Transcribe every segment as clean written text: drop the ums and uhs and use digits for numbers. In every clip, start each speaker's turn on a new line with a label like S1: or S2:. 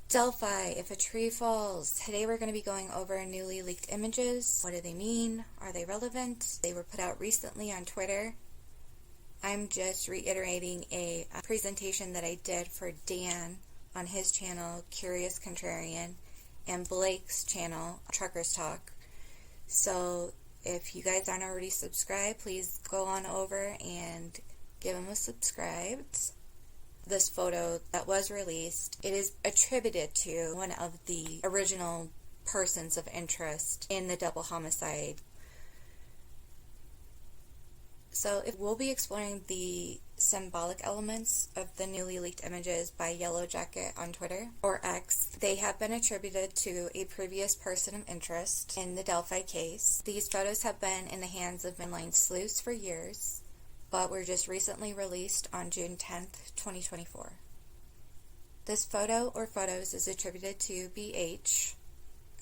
S1: Delphi, if a tree falls. Today we're going to be going over newly leaked images. What do they mean? Are they relevant? They were put out recently on Twitter. I'm just reiterating a presentation that I did for Dan on his channel, Curious Contrarian, and Blake's channel, Truckers Talk. So if you guys aren't already subscribed, please go on over and give them a subscribe. This photo that was released, it is attributed to one of the original persons of interest in the double homicide. So we'll be exploring the symbolic elements of the newly leaked images by Yellow Jacket on Twitter, or X. They have been attributed to a previous person of interest in the Delphi case. These photos have been in the hands of mainline sleuths for years, but were just recently released on June 10th, 2024. This photo or photos is attributed to BH,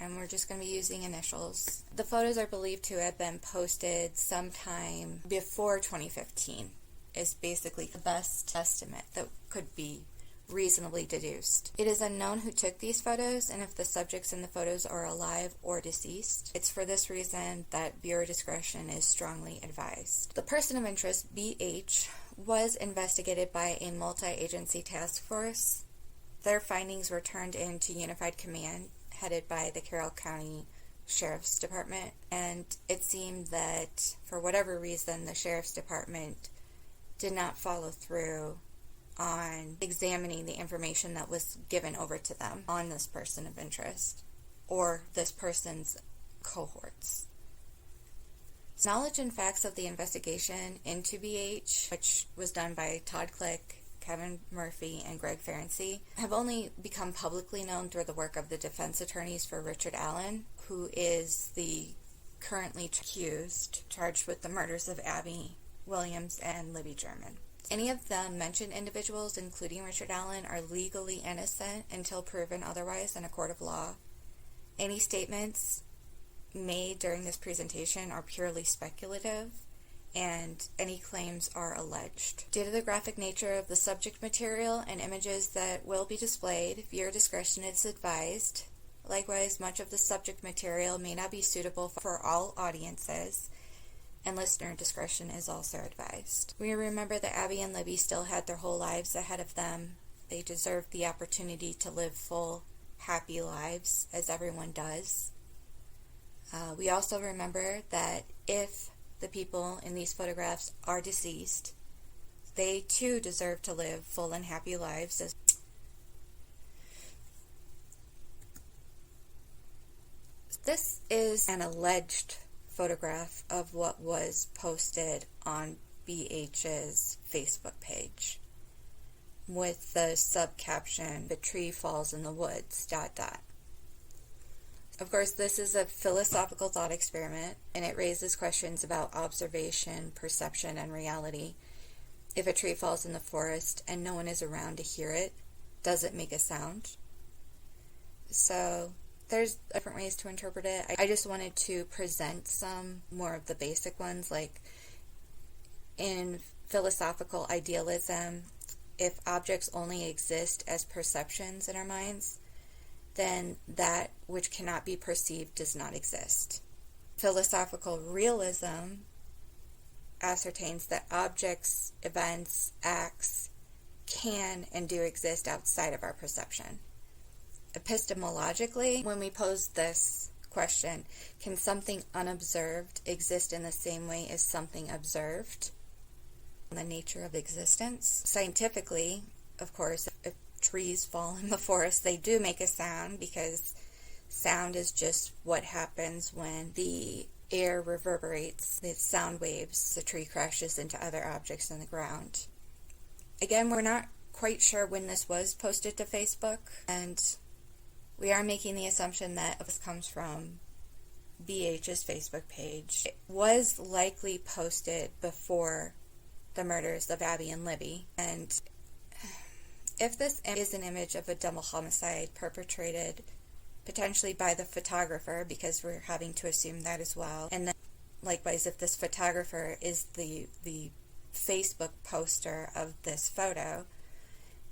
S1: and we're just going to be using initials. The photos are believed to have been posted sometime before 2015, is basically the best estimate that could be reasonably deduced. It is unknown who took these photos and if the subjects in the photos are alive or deceased. It's for this reason that viewer discretion is strongly advised. The person of interest, BH, was investigated by a multi-agency task force. Their findings were turned into Unified Command, headed by the Carroll County Sheriff's Department, and it seemed that for whatever reason the Sheriff's Department did not follow through on examining the information that was given over to them on this person of interest or this person's cohorts. Knowledge and facts of the investigation into BH, which was done by Todd Click, Kevin Murphy, and Greg Ferenczi, have only become publicly known through the work of the defense attorneys for Richard Allen, who is the currently accused, charged with the murders of Abby Williams and Libby German. Any of the mentioned individuals, including Richard Allen, are legally innocent until proven otherwise in a court of law. Any statements made during this presentation are purely speculative, and any claims are alleged. Due to the graphic nature of the subject material and images that will be displayed, viewer discretion is advised. Likewise, much of the subject material may not be suitable for all audiences, and listener discretion is also advised. We remember that Abby and Libby still had their whole lives ahead of them. They deserved the opportunity to live full, happy lives, as everyone does. We also remember that if the people in these photographs are deceased, they too deserve to live full and happy lives. This is an alleged photograph of what was posted on BH's Facebook page with the subcaption, "The tree falls in the woods, ... Of course, this is a philosophical thought experiment, and it raises questions about observation, perception, and reality. If a tree falls in the forest and no one is around to hear it, does it make a sound? So there's different ways to interpret it. I just wanted to present some more of the basic ones, like in philosophical idealism, if objects only exist as perceptions in our minds, then that which cannot be perceived does not exist. Philosophical realism ascertains that objects, events, acts can and do exist outside of our perception. Epistemologically, when we pose this question, can something unobserved exist in the same way as something observed? The nature of existence. Scientifically, of course, if trees fall in the forest, they do make a sound, because sound is just what happens when the air reverberates, the sound waves, the tree crashes into other objects in the ground. Again, we're not quite sure when this was posted to Facebook, and we are making the assumption that this comes from BH's Facebook page. It was likely posted before the murders of Abby and Libby, and if this is an image of a double homicide perpetrated potentially by the photographer, because we're having to assume that as well, and then likewise if this photographer is the Facebook poster of this photo,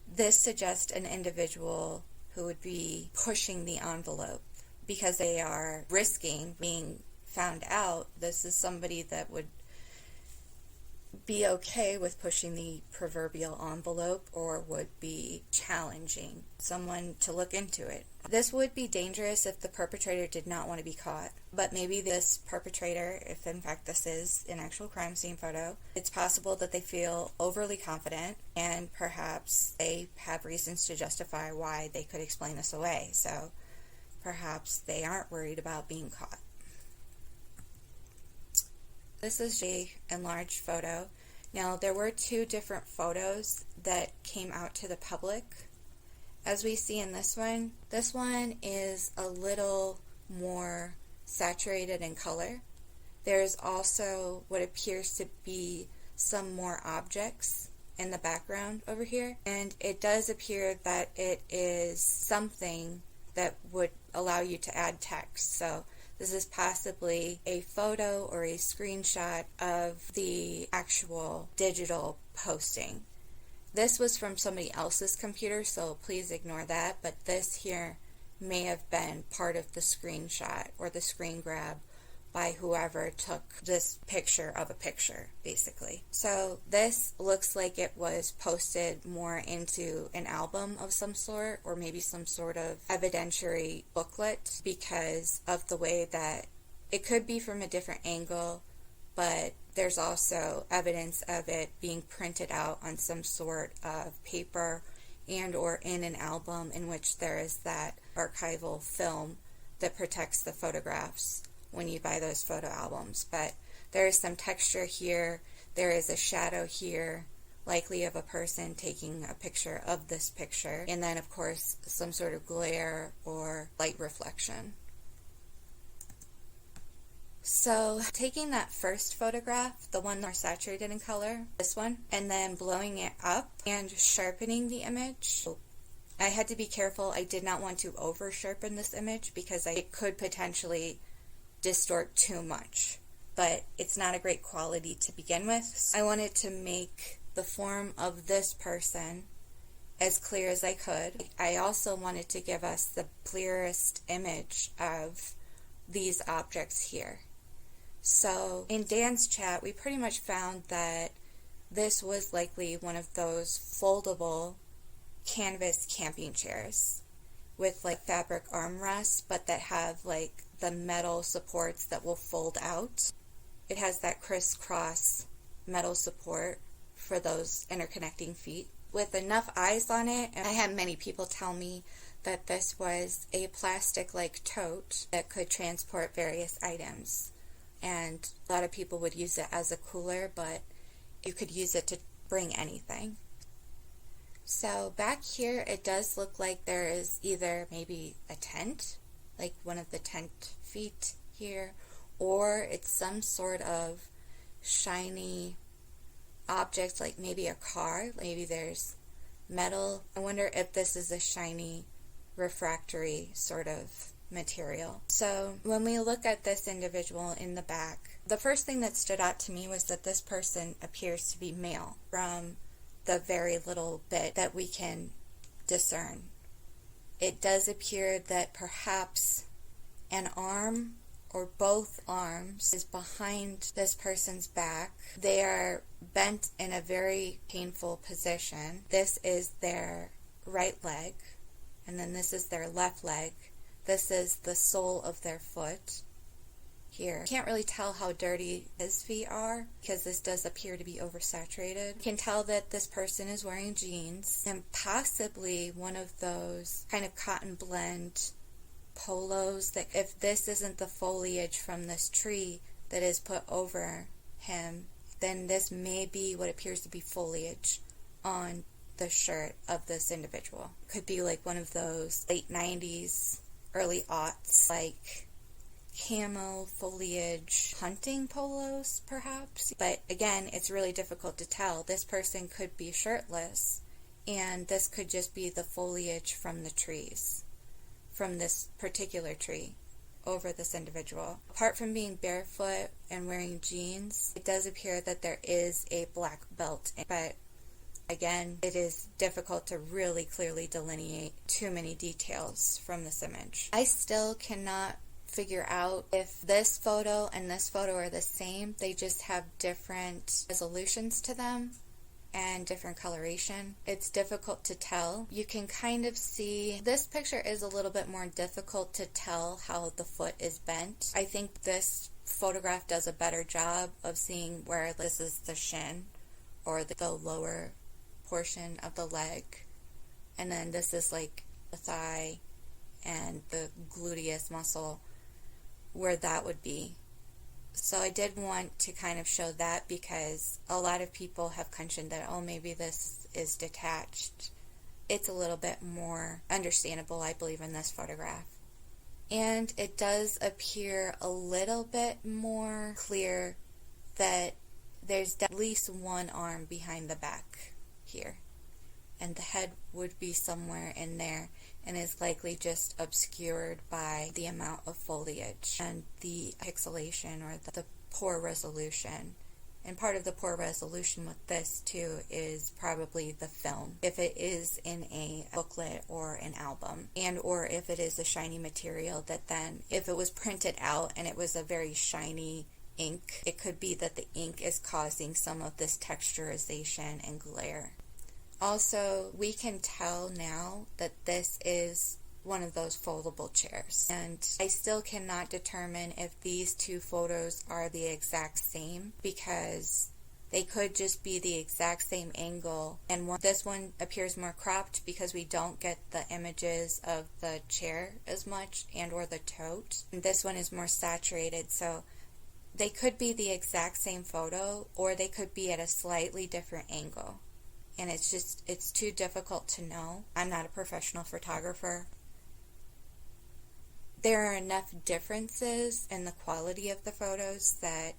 S1: this suggests an individual who would be pushing the envelope because they are risking being found out. This is somebody that would be okay with pushing the proverbial envelope or would be challenging someone to look into it. This would be dangerous if the perpetrator did not want to be caught, but maybe this perpetrator, if in fact this is an actual crime scene photo, it's possible that they feel overly confident and perhaps they have reasons to justify why they could explain this away, so perhaps they aren't worried about being caught. This is an enlarged photo. Now, there were 2 different photos that came out to the public. As we see in this one is a little more saturated in color. There's also what appears to be some more objects in the background over here, and it does appear that it is something that would allow you to add text. So this is possibly a photo or a screenshot of the actual digital posting. This was from somebody else's computer, so please ignore that, but this here may have been part of the screenshot or the screen grab by whoever took this picture of a picture, basically. So this looks like it was posted more into an album of some sort, or maybe some sort of evidentiary booklet, because of the way that it could be from a different angle, but there's also evidence of it being printed out on some sort of paper and or in an album in which there is that archival film that protects the photographs when you buy those photo albums. But there is some texture here, there is a shadow here, likely of a person taking a picture of this picture, and then of course some sort of glare or light reflection. So taking that first photograph, the one more saturated in color, this one, and then blowing it up and sharpening the image, I had to be careful. I did not want to over sharpen this image because it could potentially distort too much, but it's not a great quality to begin with. So I wanted to make the form of this person as clear as I could. I also wanted to give us the clearest image of these objects here. So in Dan's chat, we pretty much found that this was likely one of those foldable canvas camping chairs with like fabric armrests, but that have like the metal supports that will fold out. It has that crisscross metal support for those interconnecting feet with enough eyes on it. And I had many people tell me that this was a plastic-like tote that could transport various items. And a lot of people would use it as a cooler, but you could use it to bring anything. So back here, it does look like there is either maybe a tent, like one of the tent feet here, or it's some sort of shiny object, like maybe a car. Maybe there's metal. I wonder if this is a shiny refractory sort of material. So when we look at this individual in the back, the first thing that stood out to me was that this person appears to be male from the very little bit that we can discern. It does appear that perhaps an arm or both arms is behind this person's back. They are bent in a very painful position. This is their right leg, and then this is their left leg. This is the sole of their foot here. Can't really tell how dirty his feet are because this does appear to be oversaturated. You can tell that this person is wearing jeans and possibly one of those kind of cotton blend polos that, if this isn't the foliage from this tree that is put over him, then this may be what appears to be foliage on the shirt of this individual. Could be like one of those late 90s, early aughts, like camo foliage hunting polos, perhaps. But again, it's really difficult to tell. This person could be shirtless, and this could just be the foliage from the trees, from this particular tree, over this individual. Apart from being barefoot and wearing jeans, it does appear that there is a black belt, but Again, it is difficult to really clearly delineate too many details from this image. I still cannot figure out if this photo and this photo are the same. They just have different resolutions to them and different coloration. It's difficult to tell. You can kind of see this picture is a little bit more difficult to tell how the foot is bent. I think this photograph does a better job of seeing where this is the shin or the lower portion of the leg, and then this is like the thigh and the gluteus muscle, where that would be. So I did want to kind of show that because a lot of people have mentioned that, oh, maybe this is detached. It's a little bit more understandable, I believe, in this photograph. And it does appear a little bit more clear that there's at least one arm behind the back here. And the head would be somewhere in there and is likely just obscured by the amount of foliage and the pixelation or the poor resolution. And part of the poor resolution with this too is probably the film, if it is in a booklet or an album, and or if it is a shiny material that then, if it was printed out and it was a very shiny ink, it could be that the ink is causing some of this texturization and glare. Also, we can tell now that this is one of those foldable chairs, and I still cannot determine if these two photos are the exact same, because they could just be the exact same angle, and this one appears more cropped because we don't get the images of the chair as much and or the tote, and this one is more saturated. So they could be the exact same photo, or they could be at a slightly different angle. And it's too difficult to know. I'm not a professional photographer. There are enough differences in the quality of the photos that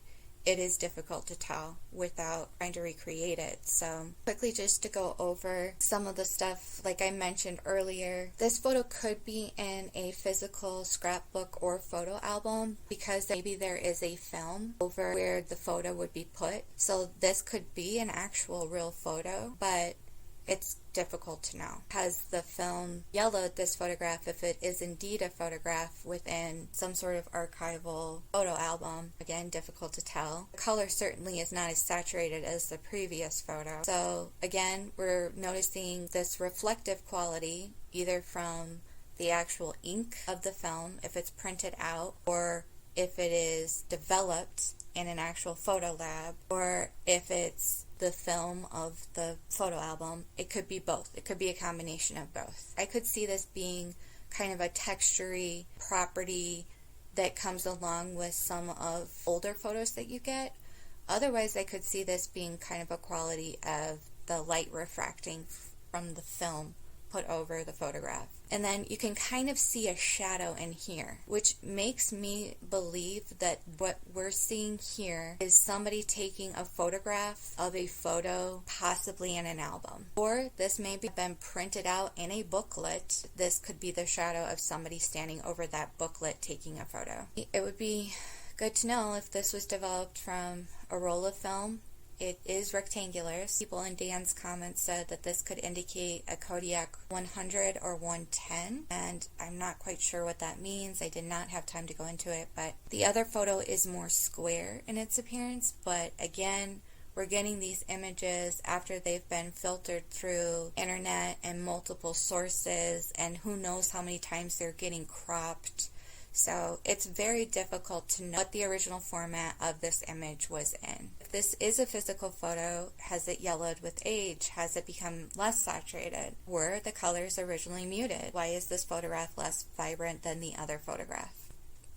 S1: it is difficult to tell without trying to recreate it. So quickly, just to go over some of the stuff, like I mentioned earlier, this photo could be in a physical scrapbook or photo album because maybe there is a film over where the photo would be put. So this could be an actual real photo, but it's difficult to know. Has the film yellowed this photograph if it is indeed a photograph within some sort of archival photo album? Again, difficult to tell. The color certainly is not as saturated as the previous photo. So again, we're noticing this reflective quality either from the actual ink of the film, if it's printed out, or if it is developed in an actual photo lab, or if it's the film of the photo album. It could be both. It could be a combination of both. I could see this being kind of a textury property that comes along with some of older photos that you get. Otherwise, I could see this being kind of a quality of the light refracting from the film put over the photograph. And then you can kind of see a shadow in here, which makes me believe that what we're seeing here is somebody taking a photograph of a photo, possibly in an album. Or this may have been printed out in a booklet. This could be the shadow of somebody standing over that booklet taking a photo. It would be good to know if this was developed from a roll of film. It is rectangular. People in Dan's comments said that this could indicate a Kodiak 100 or 110, and I'm not quite sure what that means. I did not have time to go into it, but the other photo is more square in its appearance, but again, we're getting these images after they've been filtered through internet and multiple sources, and who knows how many times they're getting cropped. So it's very difficult to know what the original format of this image was in. If this is a physical photo, has it yellowed with age? Has it become less saturated? Were the colors originally muted? Why is this photograph less vibrant than the other photograph?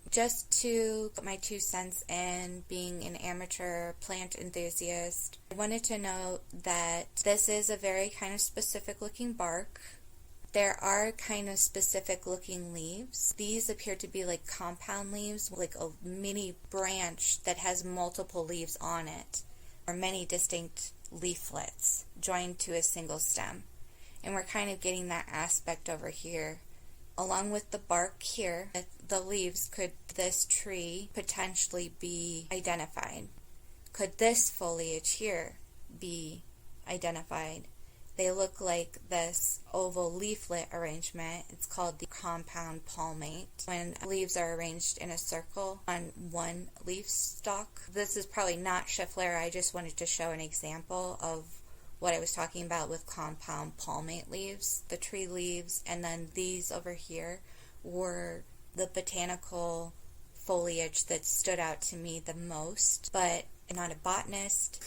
S1: Just to put my 2 cents in, being an amateur plant enthusiast, I wanted to note that this is a very kind of specific looking bark. There are kind of specific looking leaves. These appear to be like compound leaves, like a mini branch that has multiple leaves on it, or many distinct leaflets joined to a single stem. And we're kind of getting that aspect over here. Along with the bark here, the leaves, could this tree potentially be identified? Could this foliage here be identified? They look like this oval leaflet arrangement. It's called the compound palmate, when leaves are arranged in a circle on one leaf stalk. This is probably not Schiffler. I just wanted to show an example of what I was talking about with compound palmate leaves, the tree leaves, and then these over here were the botanical foliage that stood out to me the most, but I'm not a botanist.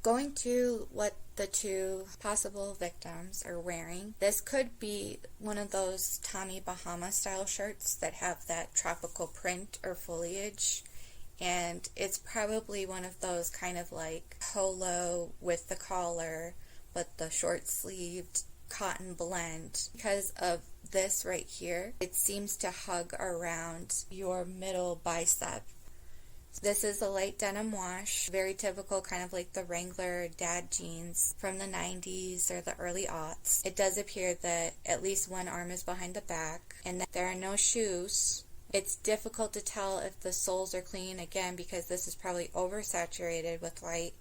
S1: Going to what the two possible victims are wearing, this could be one of those Tommy Bahama style shirts that have that tropical print or foliage, and it's probably one of those kind of like polo with the collar but the short sleeved cotton blend. Because of this right here, it seems to hug around your middle bicep. This is a light denim wash, very typical, kind of like the Wrangler dad jeans from the 90s or the early aughts. It does appear that at least one arm is behind the back and that there are no shoes. It's difficult to tell if the soles are clean, again, because this is probably oversaturated with light,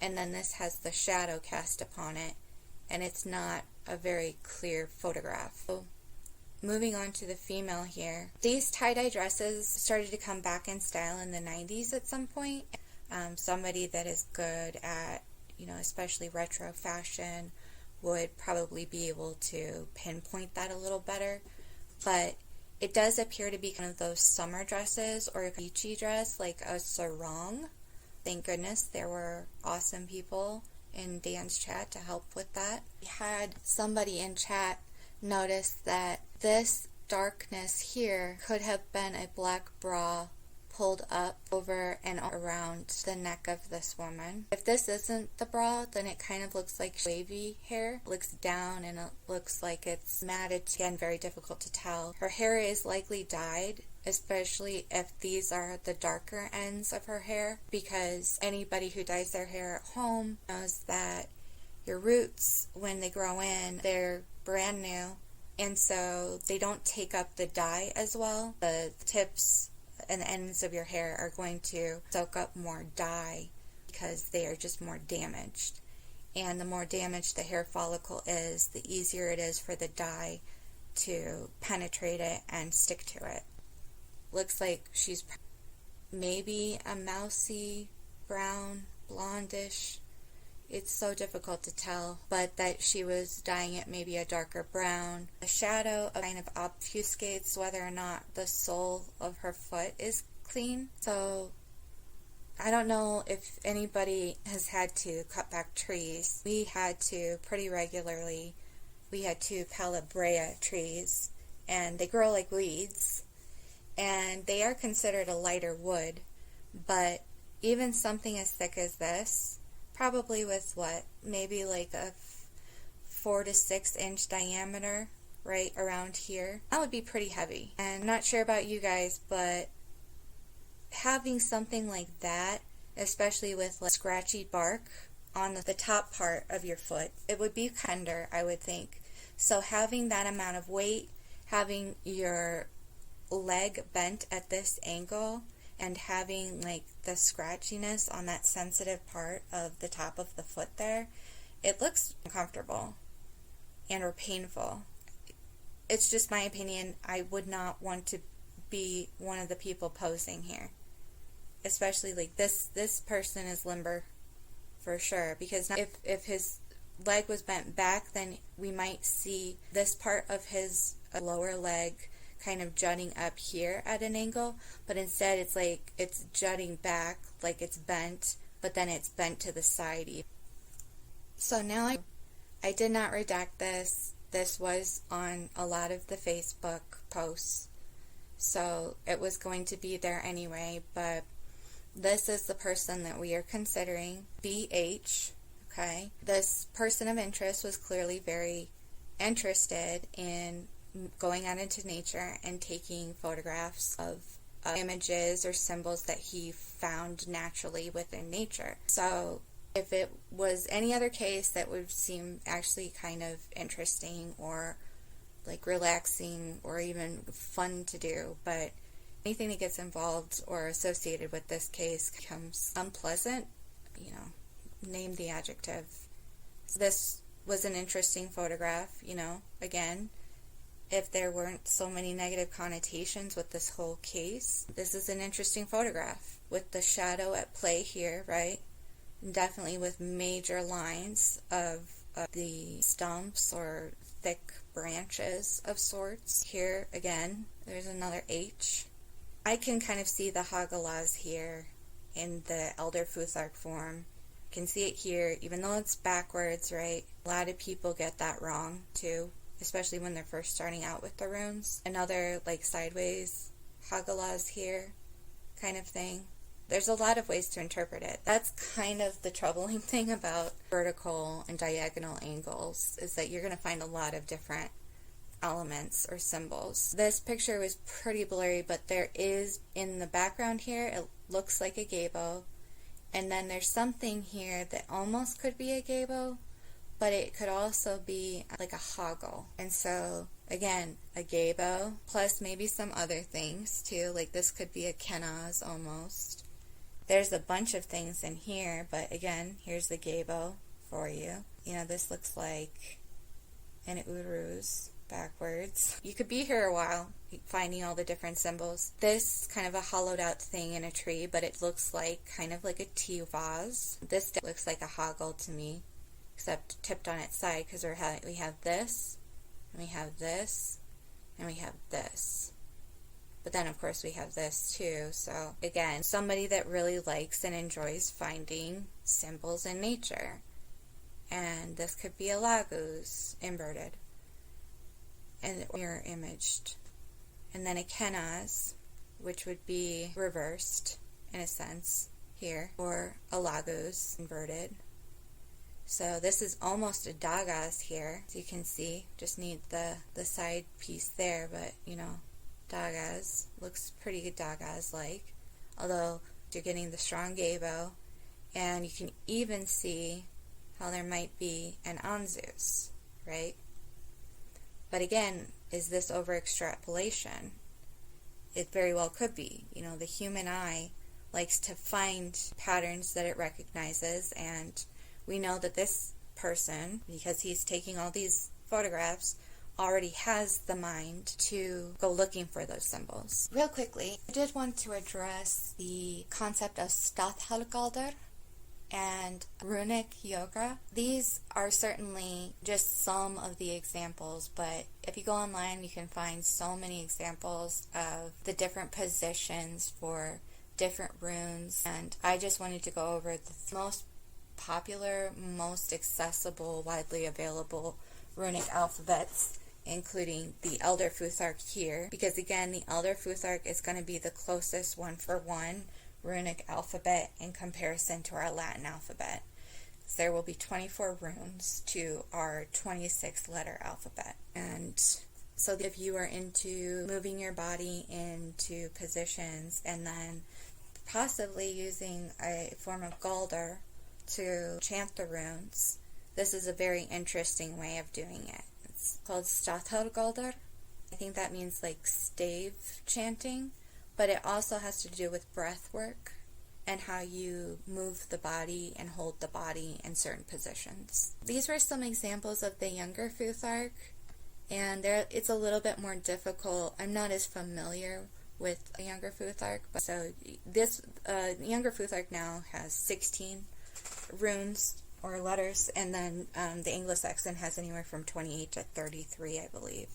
S1: and then this has the shadow cast upon it, and it's not a very clear photograph. So, moving on to the female here. These tie-dye dresses started to come back in style in the 90s at some point. Somebody that is good at, especially retro fashion would probably be able to pinpoint that a little better. But it does appear to be kind of those summer dresses or a beachy dress, like a sarong. Thank goodness there were awesome people in Dan's chat to help with that. We had somebody in chat notice that this darkness here could have been a black bra pulled up over and around the neck of this woman. If this isn't the bra, then it kind of looks like wavy hair. It looks down and it looks like it's matted. Again, very difficult to tell. Her hair is likely dyed, especially if these are the darker ends of her hair, because anybody who dyes their hair at home knows that your roots, when they grow in, they're brand new, and so they don't take up the dye as well. The tips and the ends of your hair are going to soak up more dye because they are just more damaged. And the more damaged the hair follicle is, the easier it is for the dye to penetrate it and stick to it. Looks like she's maybe a mousy brown, blondish. It's so difficult to tell, but that she was dyeing it maybe a darker brown. The shadow kind of obfuscates whether or not the sole of her foot is clean. So I don't know if anybody has had to cut back trees. We had to pretty regularly. We had 2 Palabrea trees, and they grow like weeds, and they are considered a lighter wood, but even something as thick as this, probably with maybe like a 4 to 6 inch diameter right around here, that would be pretty heavy. And I'm not sure about you guys, but having something like that, especially with scratchy bark on the top part of your foot, it would be tender, I would think. So having that amount of weight, having your leg bent at this angle, and having like the scratchiness on that sensitive part of the top of the foot there, it looks uncomfortable and or painful. It's just my opinion. I would not want to be one of the people posing here. Especially like this person is limber for sure, because if his leg was bent back, then we might see this part of his lower leg kind of jutting up here at an angle, but instead it's like it's jutting back, like it's bent, but then it's bent to the side. So now I did not redact this. This was on a lot of the Facebook posts, so it was going to be there anyway, but this is the person that we are considering, BH, okay? This person of interest was clearly very interested in going out into nature and taking photographs of images or symbols that he found naturally within nature. So if it was any other case, that would seem actually kind of interesting or like relaxing or even fun to do, but anything that gets involved or associated with this case becomes unpleasant, name the adjective. This was an interesting photograph, you know, again, if there weren't so many negative connotations with this whole case. This is an interesting photograph with the shadow at play here, right? And definitely with major lines of the stumps or thick branches of sorts. Here again, there's another H. I can kind of see the Hagalaz here in the Elder Futhark form. You can see it here, even though it's backwards, right? A lot of people get that wrong too, especially when they're first starting out with the runes. Another like sideways Hagalaz here kind of thing. There's a lot of ways to interpret it. That's kind of the troubling thing about vertical and diagonal angles, is that you're going to find a lot of different elements or symbols. This picture was pretty blurry, but there is, in the background here, it looks like a gabo, and then there's something here that almost could be a gabo, but it could also be like a hoggle. And so again, a gabo plus maybe some other things too, like this could be a kenaz almost. There's a bunch of things in here, but again, here's the gabo for you. You know, this looks like an uruz backwards. You could be here a while finding all the different symbols. This kind of a hollowed out thing in a tree, but it looks like kind of like a tea vase. This looks like a hoggle to me, except tipped on its side, because we have this, and we have this, and we have this. But then, of course, we have this too. So, again, somebody that really likes and enjoys finding symbols in nature. And this could be a laguz, inverted, and mirror imaged. And then a kenaz, which would be reversed, in a sense, here. Or a laguz, inverted. So this is almost a dagaz here. As you can see, just need the side piece there, but, you know, dagaz looks pretty dagaz-like, although you're getting the strong gabo, and you can even see how there might be an anzus, right? But again, is this over extrapolation? It very well could be. You know, the human eye likes to find patterns that it recognizes, and we know that this person, because he's taking all these photographs, already has the mind to go looking for those symbols. Real quickly, I did want to address the concept of Stathalgalder and Runic yoga. These are certainly just some of the examples, but if you go online, you can find so many examples of the different positions for different runes, and I just wanted to go over the most popular, most accessible, widely available runic alphabets, including the Elder Futhark here, because again, the Elder Futhark is going to be the closest one-for-one runic alphabet in comparison to our Latin alphabet. So there will be 24 runes to our 26-letter alphabet. And so if you are into moving your body into positions and then possibly using a form of Galdr to chant the runes, this is a very interesting way of doing it. It's called Stathalgalder. I think that means like stave chanting, but it also has to do with breath work and how you move the body and hold the body in certain positions. These were some examples of the younger Futhark, and it's a little bit more difficult. I'm not as familiar with a younger Futhark, but so this younger Futhark now has 16 runes or letters, and then the Anglo-Saxon has anywhere from 28 to 33, I believe.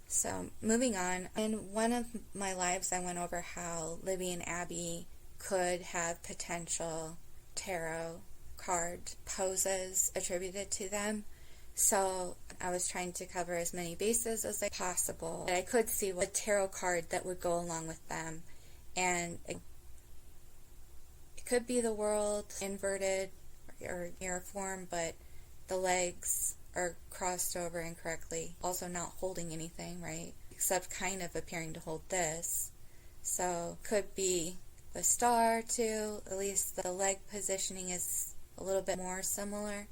S1: So moving on, in one of my lives I went over how Libby and Abby could have potential tarot card poses attributed to them. So I was trying to cover as many bases as possible. I could see what tarot card that would go along with them, and it could be the world inverted or mirror form, but the legs are crossed over incorrectly, also not holding anything, right, except kind of appearing to hold this. So could be the star too, at least the leg positioning is a little bit more similar,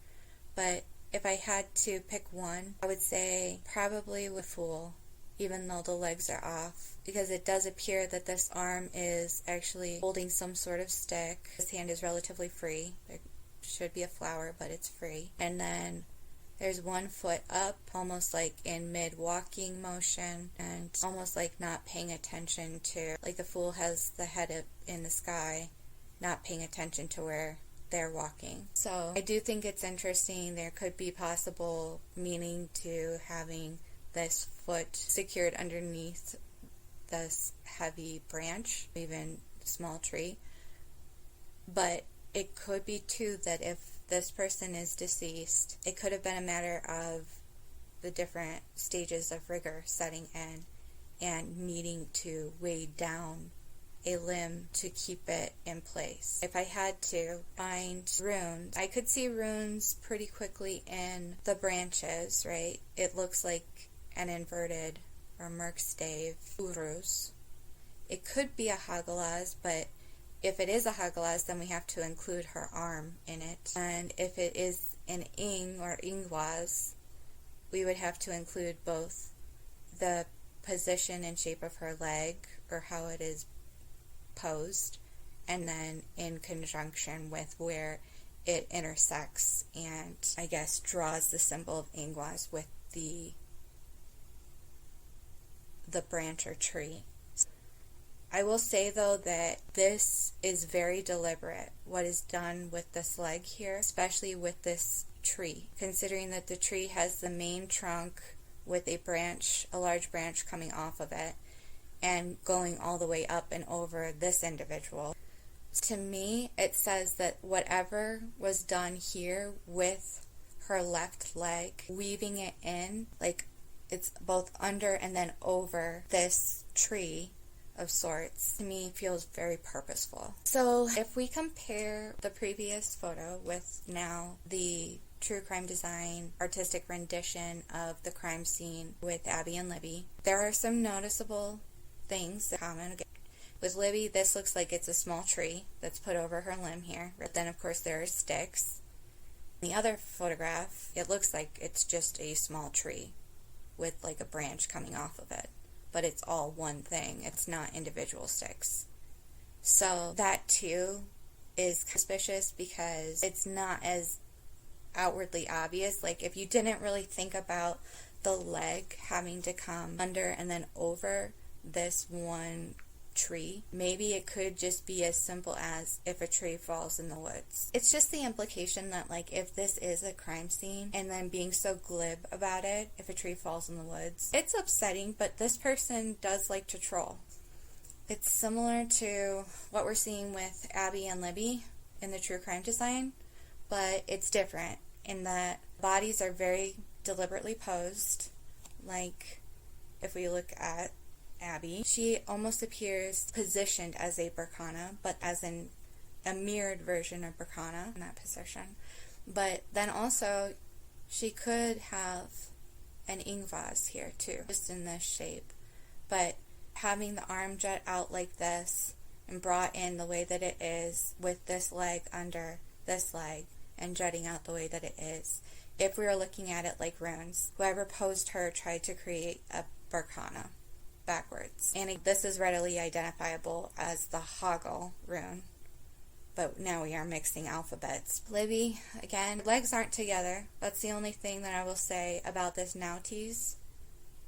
S1: but if I had to pick one, I would say probably with Fool, even though the legs are off, because it does appear that this arm is actually holding some sort of stick. This hand is relatively free. It should be a flower, but it's free. And then there's one foot up, almost like in mid-walking motion, and almost like not paying attention to, like the fool has the head up in the sky, not paying attention to where they're walking. So I do think it's interesting. There could be possible meaning to having this foot secured underneath this heavy branch, even small tree. But it could be too that if this person is deceased, it could have been a matter of the different stages of rigor setting in and needing to weigh down a limb to keep it in place. If I had to find runes, I could see runes pretty quickly in the branches, right? It looks like an inverted or merkstave urus. It could be a hagalaz, but if it is a hagalaz, then we have to include her arm in it. And if it is an ing or ingwaz, we would have to include both the position and shape of her leg, or how it is posed, and then in conjunction with where it intersects and, I guess, draws the symbol of ingwaz with the branch or tree. I will say, though, that this is very deliberate, what is done with this leg here, especially with this tree, considering that the tree has the main trunk with a branch, a large branch coming off of it, and going all the way up and over this individual. To me, it says that whatever was done here with her left leg, weaving it in, like it's both under and then over this tree of sorts, to me feels very purposeful. So if we compare the previous photo with now the true crime design artistic rendition of the crime scene with Abby and Libby, there are some noticeable things that are common. With Libby, this looks like it's a small tree that's put over her limb here. But then, of course, there are sticks. In the other photograph, it looks like it's just a small tree with like a branch coming off of it. But it's all one thing. It's not individual sticks. So that, too, is suspicious because it's not as outwardly obvious. Like, if you didn't really think about the leg having to come under and then over this one tree, maybe it could just be as simple as if a tree falls in the woods. It's just the implication that, like, if this is a crime scene and then being so glib about it, if a tree falls in the woods, it's upsetting, but this person does like to troll. It's similar to what we're seeing with Abby and Libby in the true crime design, but it's different in that bodies are very deliberately posed. Like, if we look at Abby, she almost appears positioned as a Burkana, but as in a mirrored version of Burkana in that position. But then also, she could have an ingvaz here too, just in this shape. But having the arm jut out like this and brought in the way that it is with this leg under this leg and jutting out the way that it is, if we were looking at it like runes, whoever posed her tried to create a Burkana backwards. And this is readily identifiable as the Hoggle rune. But now we are mixing alphabets. Libby, again, legs aren't together. That's the only thing that I will say about this Nautis,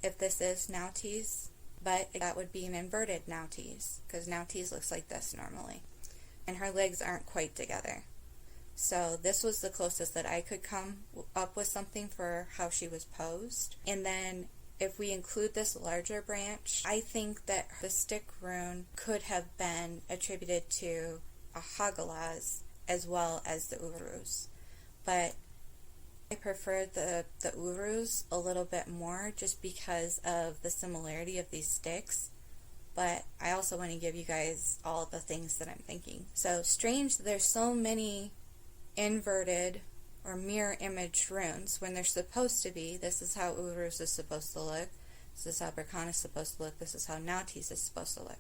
S1: if this is Nautis. But that would be an inverted Nautis, because Nautis looks like this normally. And her legs aren't quite together. So this was the closest that I could come up with something for how she was posed. And then if we include this larger branch, I think that the stick rune could have been attributed to a Hagalaz as well as the Urus. But I prefer the Urus a little bit more just because of the similarity of these sticks. But I also want to give you guys all the things that I'm thinking. So strange that there's so many inverted or mirror image runes when they're supposed to be. This is how Urus is supposed to look. This is how Burkana is supposed to look. This is how Nautis is supposed to look.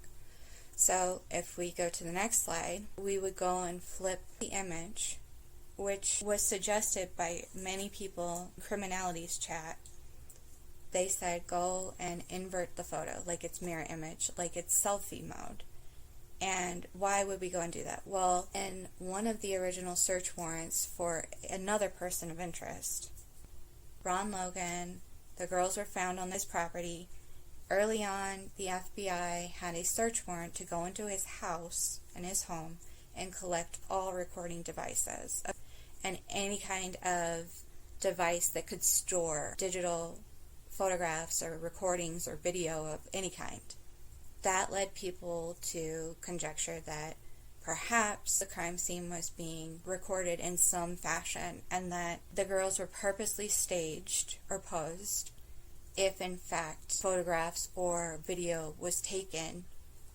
S1: So if we go to the next slide, we would go and flip the image, which was suggested by many people in Criminality's chat. They said go and invert the photo like it's mirror image, like it's selfie mode. And why would we go and do that? Well, in one of the original search warrants for another person of interest, Ron Logan, the girls were found on this property. Early on, the FBI had a search warrant to go into his house and his home and collect all recording devices and any kind of device that could store digital photographs or recordings or video of any kind. That led people to conjecture that perhaps the crime scene was being recorded in some fashion and that the girls were purposely staged or posed if in fact photographs or video was taken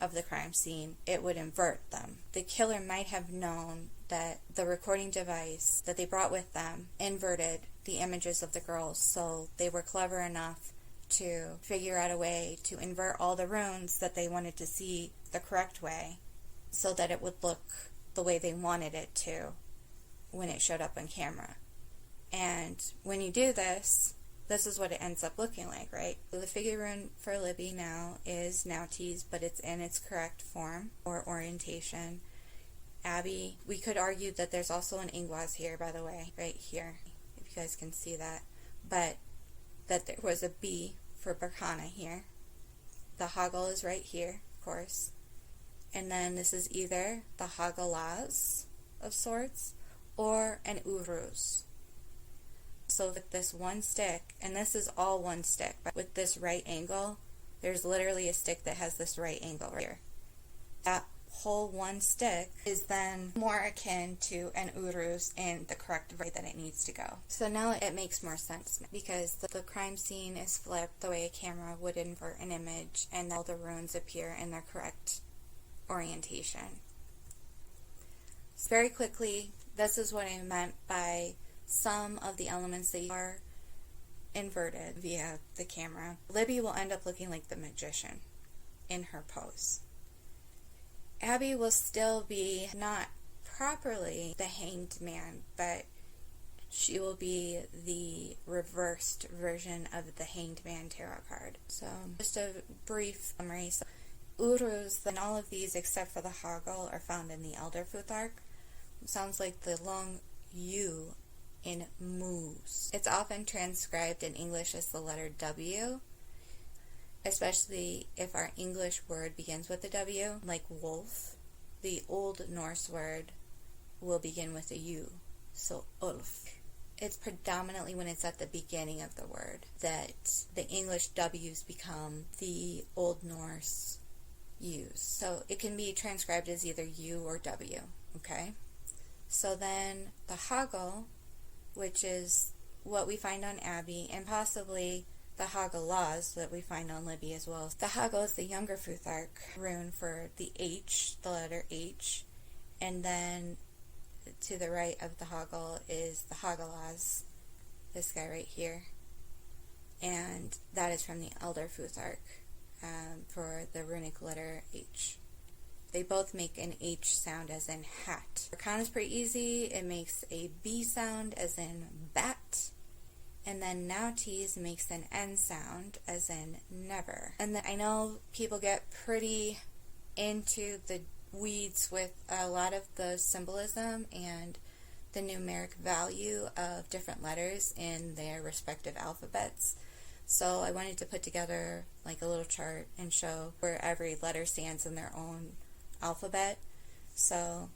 S1: of the crime scene, it would invert them. The killer might have known that the recording device that they brought with them inverted the images of the girls, so they were clever enough to figure out a way to invert all the runes that they wanted to see the correct way so that it would look the way they wanted it to when it showed up on camera. And when you do this, this is what it ends up looking like, right? So the figure rune for Libby now is Naughties, but it's in its correct form or orientation. Abby, we could argue that there's also an Ingwaz here, by the way, right here, if you guys can see that. But that there was a B for Berkana here. The Hagel is right here, of course. And then this is either the Hagalaz of sorts or an Uruz. So with this one stick, and this is all one stick, but with this right angle, there's literally a stick that has this right angle right here. That whole one stick is then more akin to an Uruz in the correct way that it needs to go. So now it makes more sense because the crime scene is flipped the way a camera would invert an image and all the runes appear in their correct orientation. So very quickly, this is what I meant by some of the elements that are inverted via the camera. Libby will end up looking like the magician in her pose. Abby will still be not properly the hanged man, but she will be the reversed version of the hanged man tarot card. So just a brief summary. So Uruz, and all of these except for the Hagel are found in the Elder Futhark. It sounds like the long U in moose. It's often transcribed in English as the letter W, especially if our English word begins with a W, like wolf. The Old Norse word will begin with a U, so Ulf. It's predominantly when it's at the beginning of the word that the English W's become the Old Norse U's. So it can be transcribed as either U or W, okay? So then the Hagel, which is what we find on Abby, and possibly the Hagalaz that we find on Libby as well. The Hagel is the younger Futhark rune for the H, the letter H, and then to the right of the Hagel is the Hagalaz, this guy right here, and that is from the Elder Futhark for the runic letter H. They both make an H sound as in hat. Berkana is pretty easy. It makes a B sound as in bat. And then Naughties makes an N sound as in never. And then I know people get pretty into the weeds with a lot of the symbolism and the numeric value of different letters in their respective alphabets. So I wanted to put together like a little chart and show where every letter stands in their own alphabet. So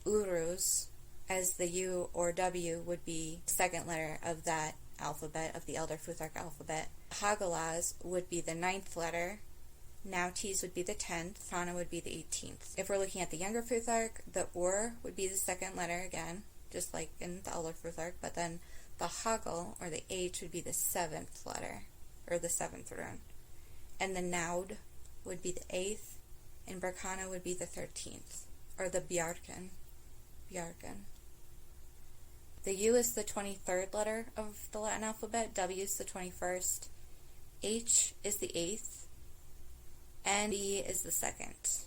S1: Uruz, as the U or W, would be the second letter of that alphabet, of the Elder Futhark alphabet. Hagalaz would be the 9th letter. Naughties would be the 10th. Berkana would be the 18th. If we're looking at the younger Futhark, the Ur would be the second letter again, just like in the Elder Futhark, but then the Hagel, or the H, would be the 7th letter, or the 7th rune. And the Naud would be the 8th, and Berkana would be the 13th, or the Bjarken. The U is the 23rd letter of the Latin alphabet, W is the 21st, H is the 8th, and B is the 2nd.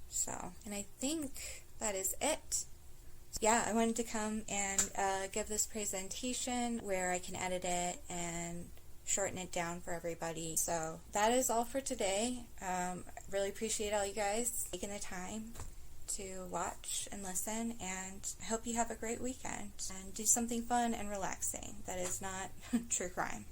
S1: So, and I think that is it. Yeah, I wanted to come and give this presentation where I can edit it and shorten it down for everybody. So that is all for today. Really appreciate all you guys taking the time to watch and listen, and I hope you have a great weekend and do something fun and relaxing that is not true crime.